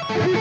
Hey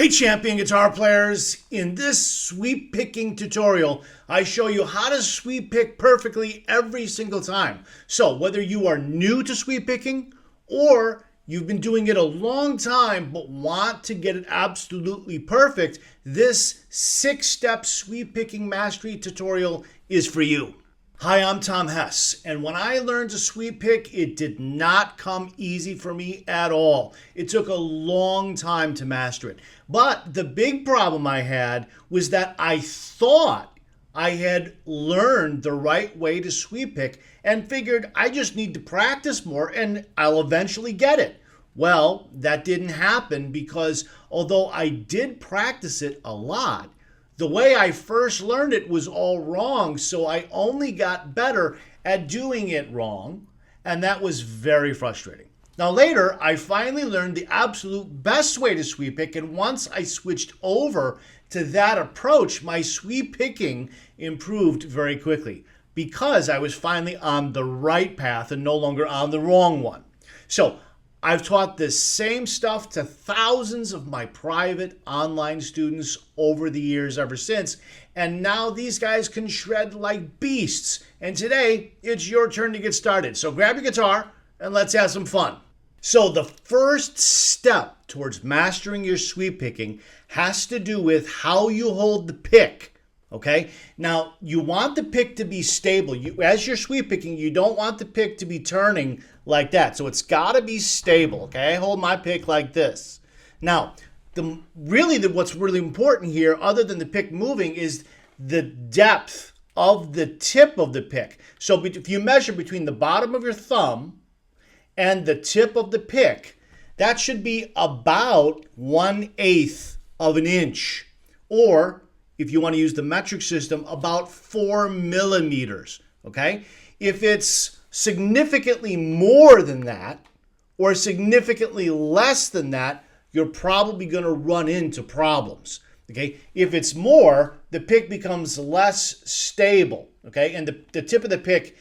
champion guitar players, in this sweep picking tutorial, I show you how to sweep pick perfectly every single time. So whether you are new to sweep picking or you've been doing it a long time but want to get it absolutely perfect, this 6-step sweep picking mastery tutorial is for you. Hi, I'm Tom Hess, and when I learned to sweep pick, it did not come easy for me at all. It took a long time to master it. But the big problem I had was that I thought I had learned the right way to sweep pick and figured I just need to practice more and I'll eventually get it. Well, that didn't happen because although I did practice it a lot, the way I first learned it was all wrong, so I only got better at doing it wrong, and that was very frustrating. Now later, I finally learned the absolute best way to sweep pick, and once I switched over to that approach, my sweep picking improved very quickly because I was finally on the right path and no longer on the wrong one. So I've taught this same stuff to thousands of my private online students over the years ever since, and now these guys can shred like beasts. And today, it's your turn to get started. So grab your guitar and let's have some fun. So the first step towards mastering your sweep picking has to do with how you hold the pick. Okay, now you want the pick to be stable. As you're sweep picking, you don't want the pick to be turning like that. So it's got to be stable. Okay, I hold my pick like this. Now, what's really important here, other than the pick moving, is the depth of the tip of the pick. So if you measure between the bottom of your thumb and the tip of the pick, that should be about 1/8 of an inch, or if you want to use the metric system, about 4 millimeters, okay? If it's significantly more than that or significantly less than that, you're probably going to run into problems, okay? If it's more, the pick becomes less stable, okay? And the tip of the pick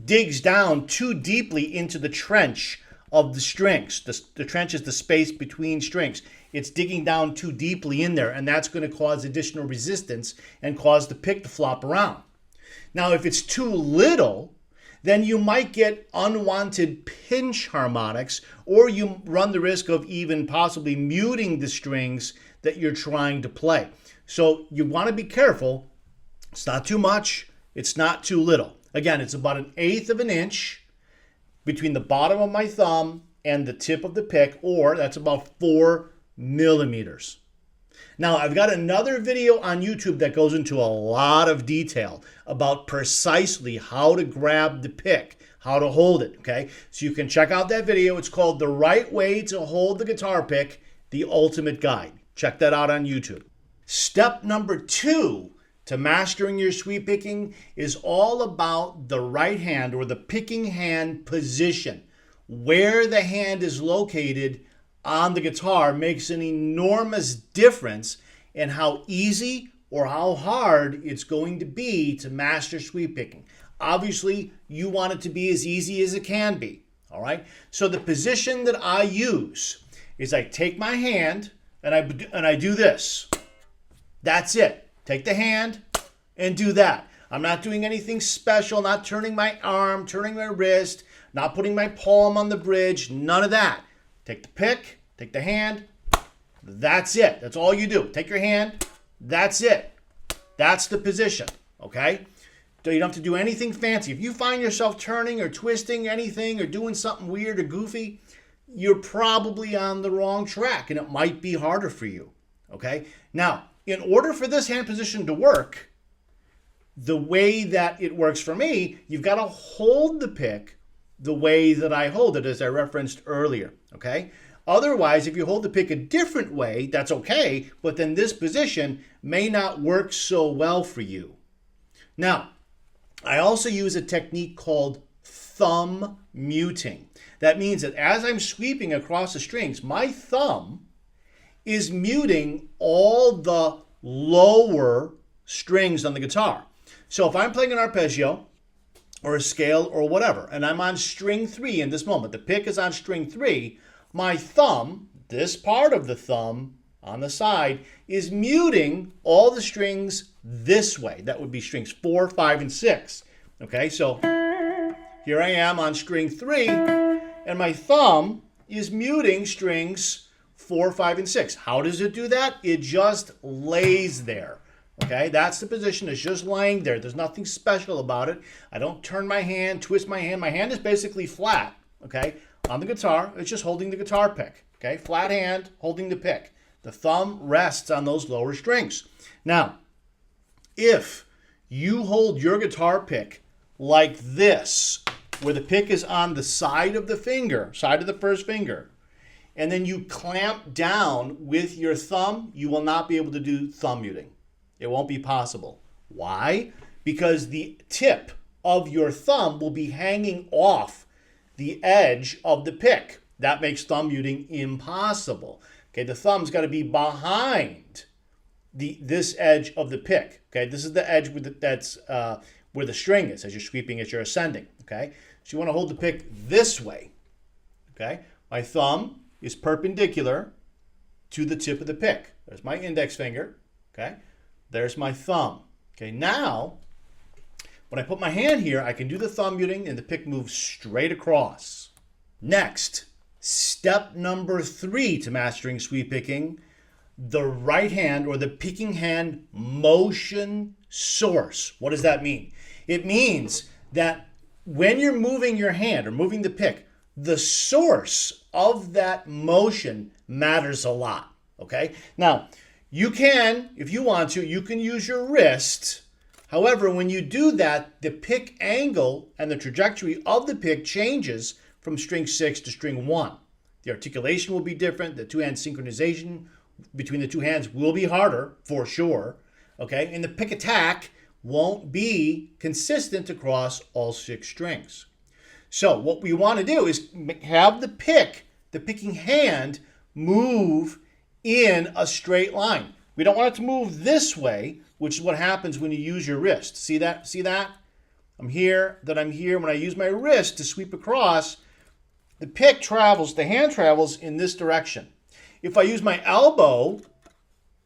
digs down too deeply into the trench of the strings. The trench is the space between strings. It's digging down too deeply in there, and that's going to cause additional resistance and cause the pick to flop around. Now, if it's too little, then you might get unwanted pinch harmonics, or you run the risk of even possibly muting the strings that you're trying to play. So you want to be careful. It's not too much. It's not too little. Again, it's about 1/8 of an inch between the bottom of my thumb and the tip of the pick, or that's about 4 millimeters. Now, I've got another video on YouTube that goes into a lot of detail about precisely how to grab the pick, how to hold it, okay? So you can check out that video. It's called The Right Way to Hold the Guitar Pick, The Ultimate Guide. Check that out on YouTube. Step number 2 to mastering your sweep picking is all about the right hand, or the picking hand position. Where the hand is located on the guitar makes an enormous difference in how easy or how hard it's going to be to master sweep picking. Obviously, you want it to be as easy as it can be, all right? So the position that I use is I take my hand and I do this. That's it. Take the hand and do that. I'm not doing anything special, not turning my arm, turning my wrist, not putting my palm on the bridge, none of that. Take the pick, take the hand, that's it. That's all you do. Take your hand, that's it. That's the position, okay? So you don't have to do anything fancy. If you find yourself turning or twisting anything or doing something weird or goofy, you're probably on the wrong track and it might be harder for you, okay? Now, in order for this hand position to work, the way that it works for me, you've got to hold the pick the way that I hold it, as I referenced earlier, okay? Otherwise, if you hold the pick a different way, that's okay, but then this position may not work so well for you. Now, I also use a technique called thumb muting. That means that as I'm sweeping across the strings, my thumb is muting all the lower strings on the guitar. So if I'm playing an arpeggio or a scale or whatever, and I'm on string 3 in this moment. The pick is on string 3. My thumb, this part of the thumb on the side, is muting all the strings this way. That would be strings 4, 5, and 6. Okay, so here I am on string 3, and my thumb is muting strings 4, 5, and 6. How does it do that? It just lays there. Okay, that's the position. It's just laying there. There's nothing special about it. I don't turn my hand, twist my hand. My hand is basically flat, okay, on the guitar. It's just holding the guitar pick, okay? Flat hand holding the pick. The thumb rests on those lower strings. Now, if you hold your guitar pick like this, where the pick is on the side of the finger, side of the first finger, and then you clamp down with your thumb, you will not be able to do thumb muting. It won't be possible. Why? Because the tip of your thumb will be hanging off the edge of the pick. That makes thumb muting impossible. Okay, the thumb's got to be behind this edge of the pick. Okay, this is the edge that's where the string is as you're sweeping, as you're ascending. Okay, so you want to hold the pick this way. Okay, my thumb is perpendicular to the tip of the pick. There's my index finger. Okay. There's my thumb. Okay, now, when I put my hand here, I can do the thumb muting and the pick moves straight across. Next, step number 3 to mastering sweep picking, the right hand or the picking hand motion source. What does that mean? It means that when you're moving your hand or moving the pick, the source of that motion matters a lot. Okay, now, you can, if you want to, you can use your wrist. However, when you do that, the pick angle and the trajectory of the pick changes from string 6 to string 1. The articulation will be different. The two-hand synchronization between the two hands will be harder, for sure. Okay, and the pick attack won't be consistent across all 6 strings. So what we want to do is have the picking hand, move in a straight line. We don't want it to move this way, which is what happens when you use your wrist. See that? See that? I'm here, then I'm here. When I use my wrist to sweep across, the pick travels, the hand travels in this direction. If I use my elbow,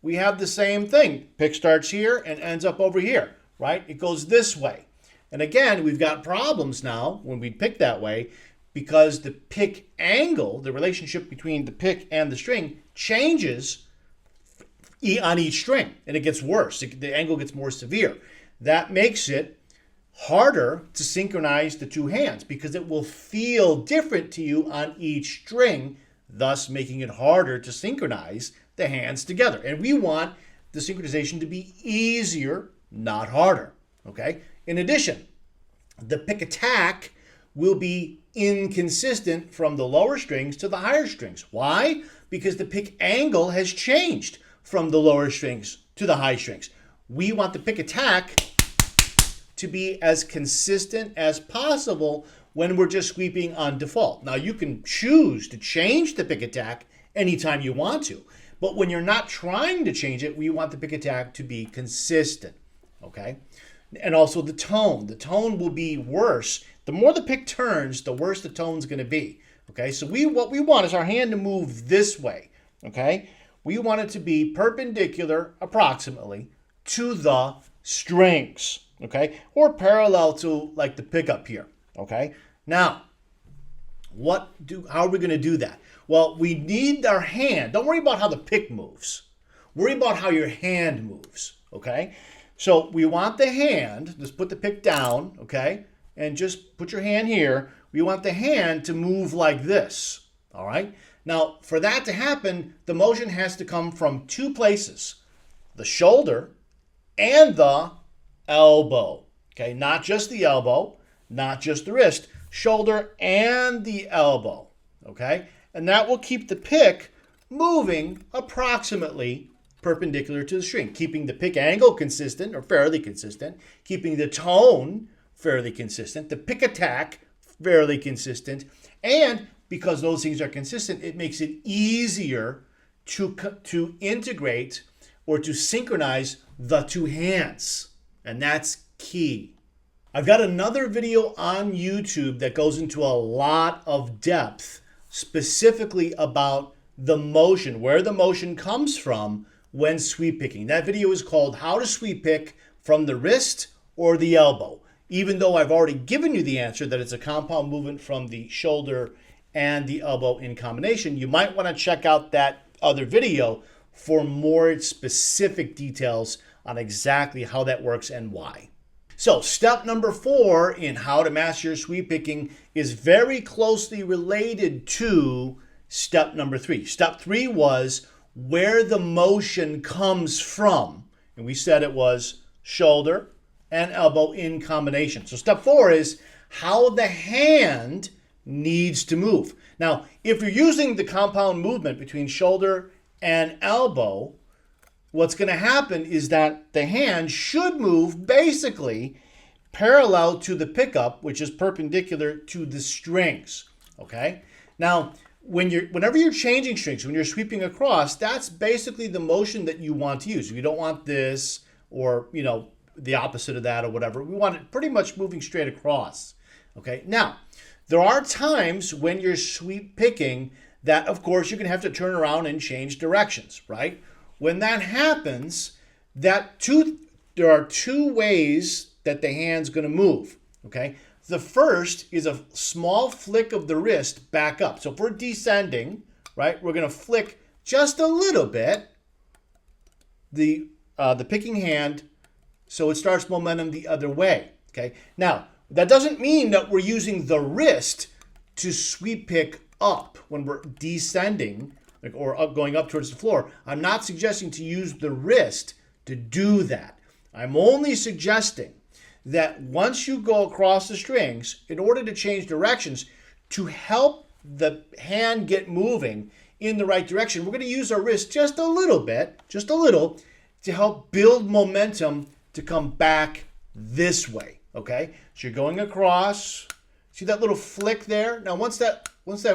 we have the same thing. Pick starts here and ends up over here, right? It goes this way. And again, we've got problems now when we pick that way, because the pick angle, the relationship between the pick and the string, changes on each string, and it gets worse. The angle gets more severe. That makes it harder to synchronize the two hands because it will feel different to you on each string, thus making it harder to synchronize the hands together. And we want the synchronization to be easier, not harder. Okay? In addition, the pick attack will be inconsistent from the lower strings to the higher strings. Why? Because the pick angle has changed from the lower strings to the high strings. We want the pick attack to be as consistent as possible when we're just sweeping on default. Now, you can choose to change the pick attack anytime you want to, but when you're not trying to change it, we want the pick attack to be consistent, okay? And also the tone. The tone will be worse. The more the pick turns, the worse the tone's going to be. Okay, so what we want is our hand to move this way. Okay, we want it to be perpendicular, approximately, to the strings. Okay, or parallel to like the pickup here. Okay, now how are we going to do that? Well, we need our hand. Don't worry about how the pick moves. Worry about how your hand moves. Okay. So we want the hand, just put the pick down, okay, and just put your hand here. We want the hand to move like this, all right? Now, for that to happen, the motion has to come from 2 places, the shoulder and the elbow, okay? Not just the elbow, not just the wrist, shoulder and the elbow, okay? And that will keep the pick moving approximately perpendicular to the string, keeping the pick angle consistent or fairly consistent, keeping the tone fairly consistent, the pick attack fairly consistent, and because those things are consistent, it makes it easier to integrate or to synchronize the two hands, and that's key. I've got another video on YouTube that goes into a lot of depth, specifically about the motion, where the motion comes from when sweep picking. That video is called How to Sweep Pick from the Wrist or the Elbow. Even though I've already given you the answer that it's a compound movement from the shoulder and the elbow in combination, you might want to check out that other video for more specific details on exactly how that works and why. So step number 4 in how to master your sweep picking is very closely related to step number 3. Step 3 was where the motion comes from. And we said it was shoulder and elbow in combination. So step 4 is how the hand needs to move. Now, if you're using the compound movement between shoulder and elbow, what's going to happen is that the hand should move basically parallel to the pickup, which is perpendicular to the strings. Okay? Now, whenever you're changing strings, when you're sweeping across, that's basically the motion that you want to use. You don't want this or, the opposite of that or whatever. We want it pretty much moving straight across. Okay? Now, there are times when you're sweep picking that, of course, you're going to have to turn around and change directions, right? When that happens, there are two ways that the hand's going to move, okay? The first is a small flick of the wrist back up. So if we're descending, right, we're going to flick just a little bit the picking hand so it starts momentum the other way, okay? Now, that doesn't mean that we're using the wrist to sweep pick up when we're descending or going up towards the floor. I'm not suggesting to use the wrist to do that. I'm only suggesting that once you go across the strings, in order to change directions, to help the hand get moving in the right direction, we're going to use our wrist just a little, to help build momentum to come back this way, okay? So you're going across. See that little flick there? Now, once that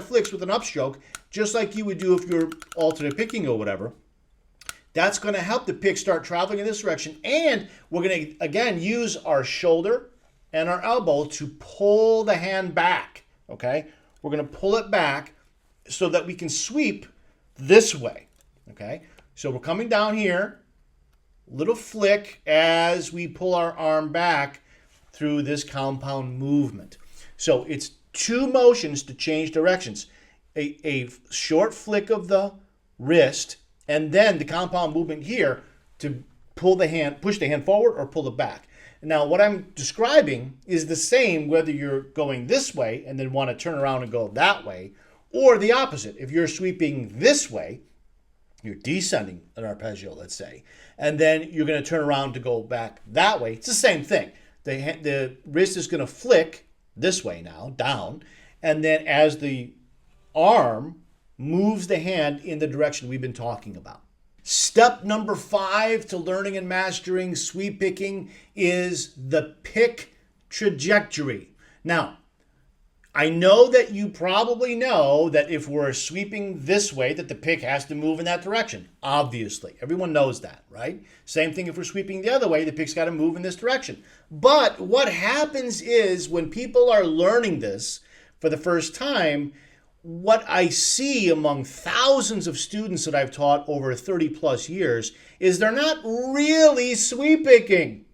flicks with an upstroke, just like you would do if you're alternate picking or whatever, that's going to help the pick start traveling in this direction. And we're going to, again, use our shoulder and our elbow to pull the hand back, okay? We're going to pull it back so that we can sweep this way, okay? So we're coming down here, little flick as we pull our arm back through this compound movement. So it's two motions to change directions. A short flick of the wrist, and then the compound movement here to push the hand forward or pull it back. Now, what I'm describing is the same whether you're going this way and then want to turn around and go that way, or the opposite. If you're sweeping this way, you're descending an arpeggio, let's say, and then you're going to turn around to go back that way. It's the same thing. The wrist is going to flick this way now, down, and then as the arm moves the hand in the direction we've been talking about. Step number 5 to learning and mastering sweep picking is the pick trajectory. Now, I know that you probably know that if we're sweeping this way, that the pick has to move in that direction. Obviously, everyone knows that, right? Same thing if we're sweeping the other way, the pick's got to move in this direction. But what happens is when people are learning this for the first time, what I see among thousands of students that I've taught over 30 plus years is they're not really sweep picking.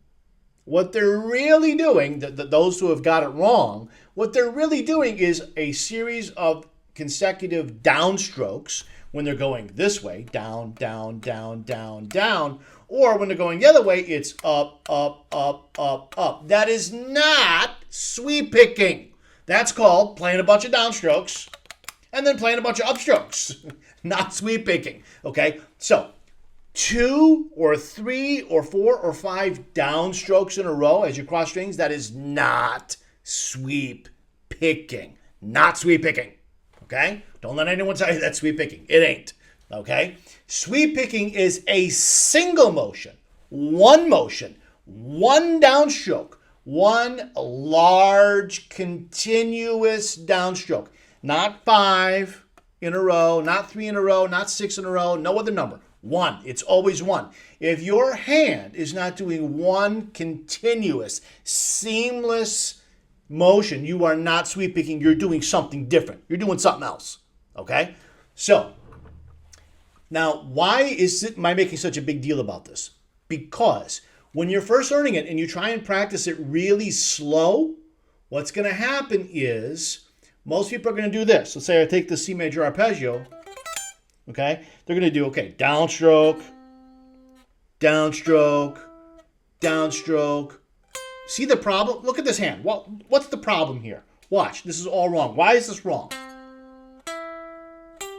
What they're really doing, those who have got it wrong, what they're really doing is a series of consecutive downstrokes when they're going this way, down, down, down, down, down, or when they're going the other way, it's up, up, up, up, up. That is not sweep picking. That's called playing a bunch of downstrokes and then playing a bunch of upstrokes, not sweep picking, okay? So 2 or 3 or 4 or 5 downstrokes in a row as you cross strings, that is not sweep picking. Not sweep picking, okay? Don't let anyone tell you that's sweep picking. It ain't, okay? Sweep picking is a single motion, one downstroke, one large continuous downstroke. Not 5 in a row, not 3 in a row, not 6 in a row, no other number. One. It's always one. If your hand is not doing one continuous, seamless motion, you are not sweep picking. You're doing something different. You're doing something else. Okay? So, now, why am I making such a big deal about this? Because when you're first learning it and you try and practice it really slow, what's going to happen is most people are going to do this. Let's say I take the C major arpeggio. Okay? They're going to do, okay, downstroke, downstroke, downstroke. See the problem? Look at this hand. What's the problem here? Watch. This is all wrong. Why is this wrong?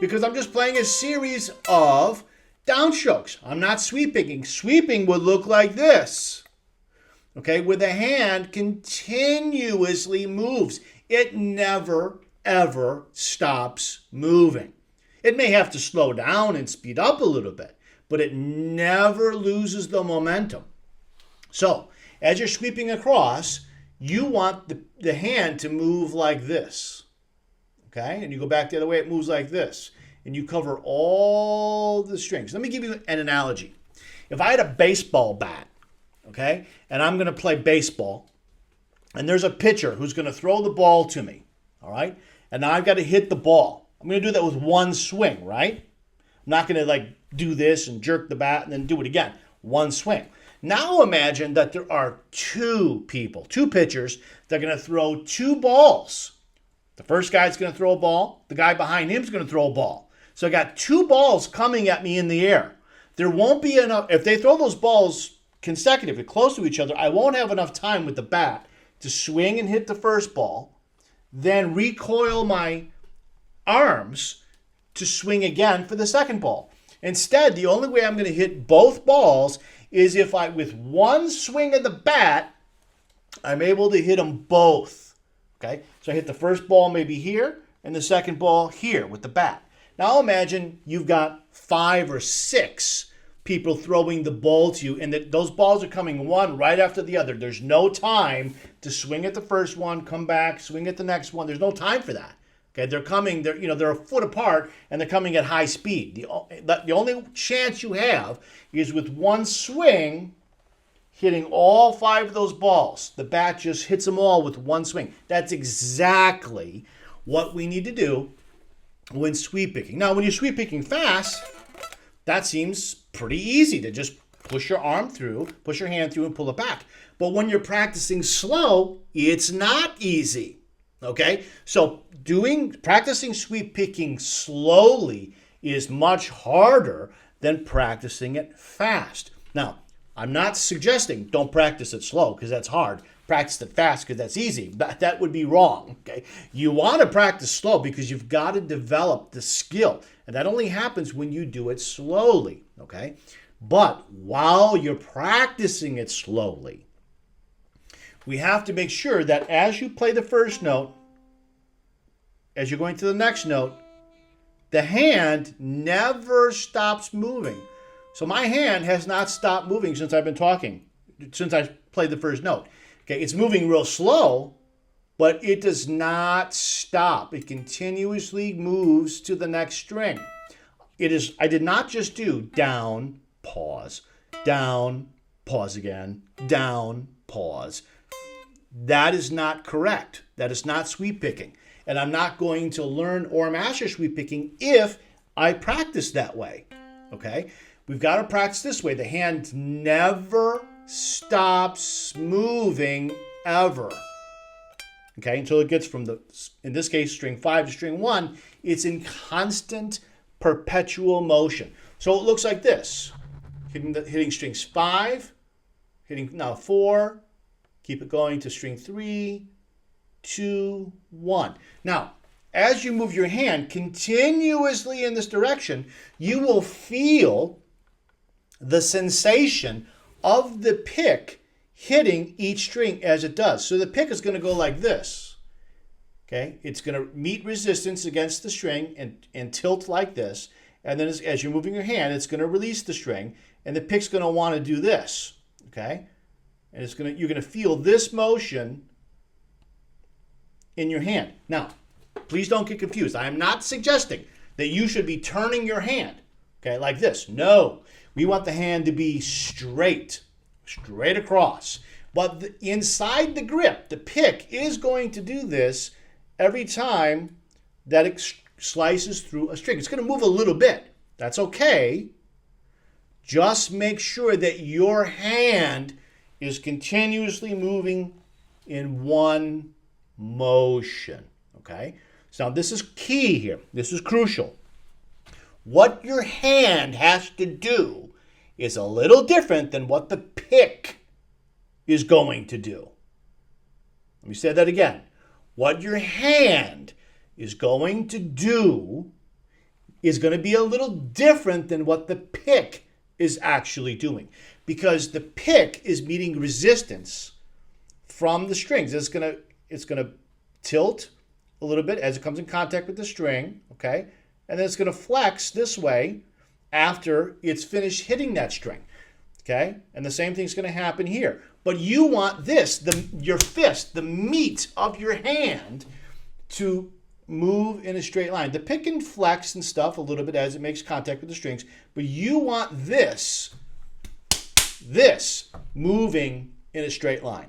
Because I'm just playing a series of downstrokes. I'm not sweep picking. Sweeping would look like this. Okay, where the hand continuously moves. It never, ever stops moving. It may have to slow down and speed up a little bit, but it never loses the momentum. So, as you're sweeping across, you want the hand to move like this. Okay, and you go back the other way, it moves like this. And you cover all the strings. Let me give you an analogy. If I had a baseball bat, okay, and I'm going to play baseball, and there's a pitcher who's going to throw the ball to me, all right, and now I've got to hit the ball. I'm going to do that with one swing, right? I'm not going to like do this and jerk the bat and then do it again. One swing. Now imagine that there are two pitchers, that are going to throw two balls. The first guy's going to throw a ball. The guy behind him is going to throw a ball. So I got two balls coming at me in the air. There won't be enough. If they throw those balls consecutively, close to each other, I won't have enough time with the bat to swing and hit the first ball, then recoil my arms to swing again for the second ball. Instead, the only way I'm going to hit both balls is if I, with one swing of the bat, I'm able to hit them both. Okay, so I hit the first ball maybe here and the second ball here with the bat. Now imagine you've got 5 or 6 people throwing the ball to you, and those balls are coming one right after the other. There's no time to swing at the first one, come back, swing at the next one. There's no time for that. Okay, they're a foot apart and they're coming at high speed. The only chance you have is with one swing, hitting all 5 of those balls. The bat just hits them all with one swing. That's exactly what we need to do when sweep picking. Now, when you're sweep picking fast, that seems pretty easy to just push your hand through and pull it back. But when you're practicing slow, it's not easy. Okay? So practicing sweep picking slowly is much harder than practicing it fast. Now, I'm not suggesting don't practice it slow because that's hard. Practice it fast because that's easy. That would be wrong. Okay, you want to practice slow because you've got to develop the skill, and that only happens when you do it slowly. Okay, but while you're practicing it slowly, we have to make sure that as you play the first note, as you're going to the next note, the hand never stops moving. So my hand has not stopped moving since I've been talking, since I played the first note. Okay, it's moving real slow, but it does not stop. It continuously moves to the next string. I did not just do down, pause again, down, pause. That is not correct. That is not sweep picking. And I'm not going to learn or master sweep picking if I practice that way. Okay? We've got to practice this way. The hand never stops moving ever. Okay, until it gets from in this case, string 5 to string 1, it's in constant, perpetual motion. So it looks like this. Hitting strings 5, hitting now 4, keep it going to string 3, 2, 1. Now, as you move your hand continuously in this direction, you will feel the sensation of the pick hitting each string as it does. So the pick is going to go like this. Okay, it's going to meet resistance against the string and tilt like this. And then as you're moving your hand, it's going to release the string, and the pick's going to want to do this. Okay, and you're going to feel this motion in your hand. Now, please don't get confused. I am not suggesting that you should be turning your hand. Okay, like this. No, we want the hand to be straight across. But inside the grip, the pick is going to do this every time that it slices through a string. It's going to move a little bit. That's okay. Just make sure that your hand is continuously moving in one motion. Okay? So now this is key here. This is crucial. What your hand has to do is a little different than what the pick is going to do. Let me say that again. What your hand is going to do is going to be a little different than what the pick is actually doing, because the pick is meeting resistance from the strings. It's going to tilt a little bit as it comes in contact with the string, okay? And then it's going to flex this way after it's finished hitting that string, okay? And the same thing's going to happen here. But you want this, your fist, the meat of your hand, to move in a straight line. The pick can flex and stuff a little bit as it makes contact with the strings, but you want this moving in a straight line,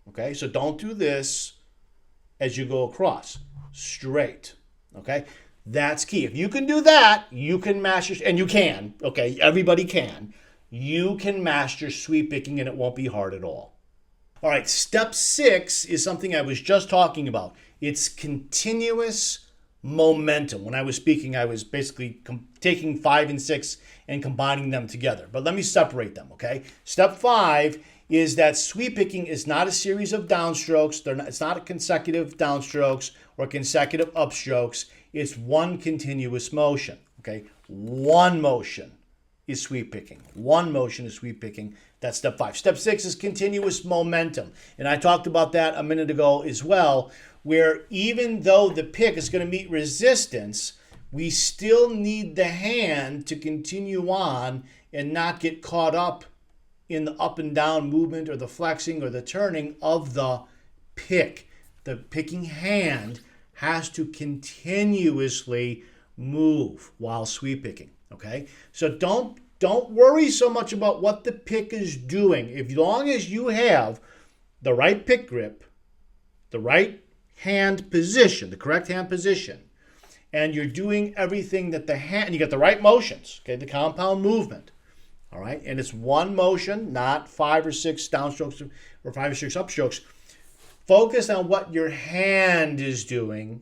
okay? So don't do this as you go across. Straight, okay? That's key. If you can do that, you can master, and you can, okay? Everybody can. You can master sweep picking and it won't be hard at all. All right, step 6 is something I was just talking about. It's continuous momentum. When I was speaking, I was basically taking 5 and 6 and combining them together. But let me separate them, okay? Step 5 is that sweep picking is not a series of downstrokes. It's not a consecutive downstrokes or consecutive upstrokes. It's one continuous motion, okay? One motion is sweep picking. One motion is sweep picking. That's step 5. Step 6 is continuous momentum. And I talked about that a minute ago as well, where even though the pick is going to meet resistance, we still need the hand to continue on and not get caught up in the up and down movement or the flexing or the turning of the pick. The picking hand has to continuously move while sweep picking, okay? So don't worry so much about what the pick is doing. As long as you have the right pick grip, the right hand position, the correct hand position, and you're doing everything that the hand, and you got the right motions, okay, the compound movement, all right? And it's one motion, not 5 or 6 downstrokes or 5 or 6 upstrokes. Focus on what your hand is doing,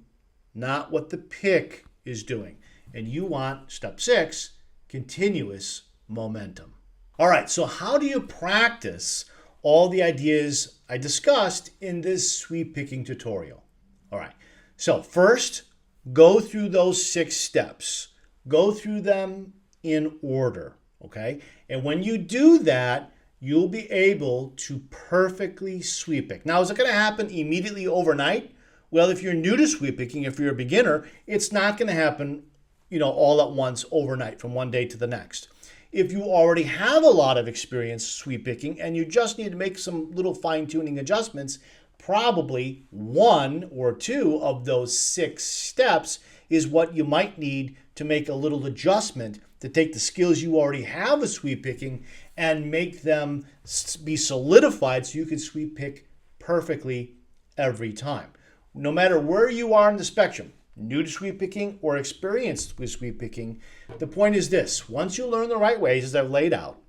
not what the pick is doing. And you want, step 6, continuous momentum. All right, so how do you practice all the ideas I discussed in this sweep picking tutorial? All right, so first, go through those 6 steps. Go through them in order, okay? And when you do that, you'll be able to perfectly sweep pick. Now, is it going to happen immediately overnight? Well, if you're new to sweep picking, if you're a beginner, it's not going to happen, all at once overnight from one day to the next. If you already have a lot of experience sweep picking and you just need to make some little fine-tuning adjustments, probably 1 or 2 of those 6 steps is what you might need to make a little adjustment to take the skills you already have of sweep picking and make them be solidified so you can sweep pick perfectly every time. No matter where you are in the spectrum, new to sweep picking or experienced with sweep picking, the point is this: once you learn the right ways, as I've laid out,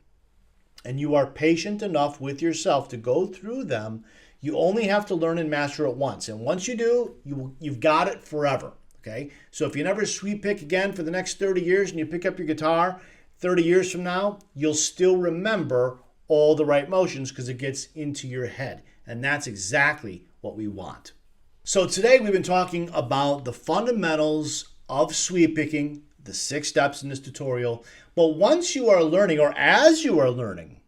and you are patient enough with yourself to go through them, you only have to learn and master it once. And once you do, you've got it forever, okay? So if you never sweep pick again for the next 30 years and you pick up your guitar 30 years from now, you'll still remember all the right motions because it gets into your head. And that's exactly what we want. So today we've been talking about the fundamentals of sweep picking, the 6 steps in this tutorial. But once you are learning, or as you are learning,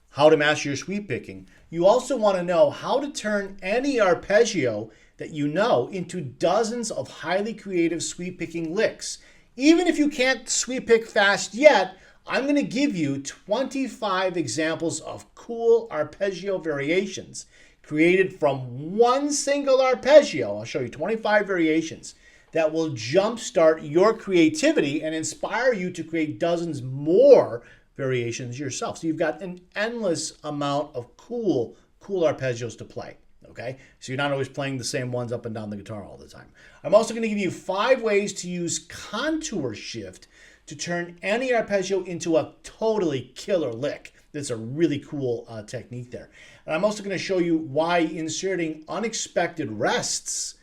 how to master your sweep picking, you also want to know how to turn any arpeggio that you know into dozens of highly creative sweep picking licks. Even if you can't sweep pick fast yet, I'm going to give you 25 examples of cool arpeggio variations created from one single arpeggio. I'll show you 25 variations that will jumpstart your creativity and inspire you to create dozens more variations yourself. So you've got an endless amount of cool arpeggios to play. Okay, so you're not always playing the same ones up and down the guitar all the time. I'm also going to give you 5 ways to use contour shift to turn any arpeggio into a totally killer lick. That's a really cool technique there. And I'm also going to show you why inserting unexpected rests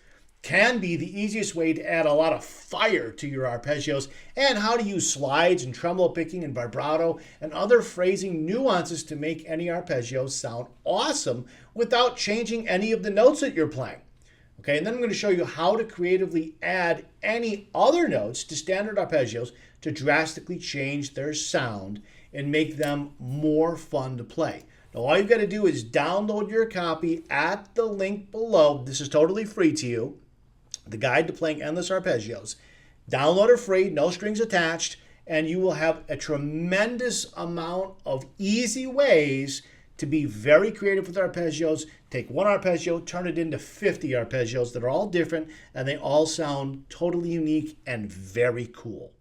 can be the easiest way to add a lot of fire to your arpeggios, and how to use slides and tremolo picking and vibrato and other phrasing nuances to make any arpeggio sound awesome without changing any of the notes that you're playing. Okay, and then I'm going to show you how to creatively add any other notes to standard arpeggios to drastically change their sound and make them more fun to play. Now, all you've got to do is download your copy at the link below. This is totally free to you. The Guide to Playing Endless Arpeggios. Download it free, no strings attached, and you will have a tremendous amount of easy ways to be very creative with arpeggios. Take one arpeggio, turn it into 50 arpeggios that are all different, and they all sound totally unique and very cool.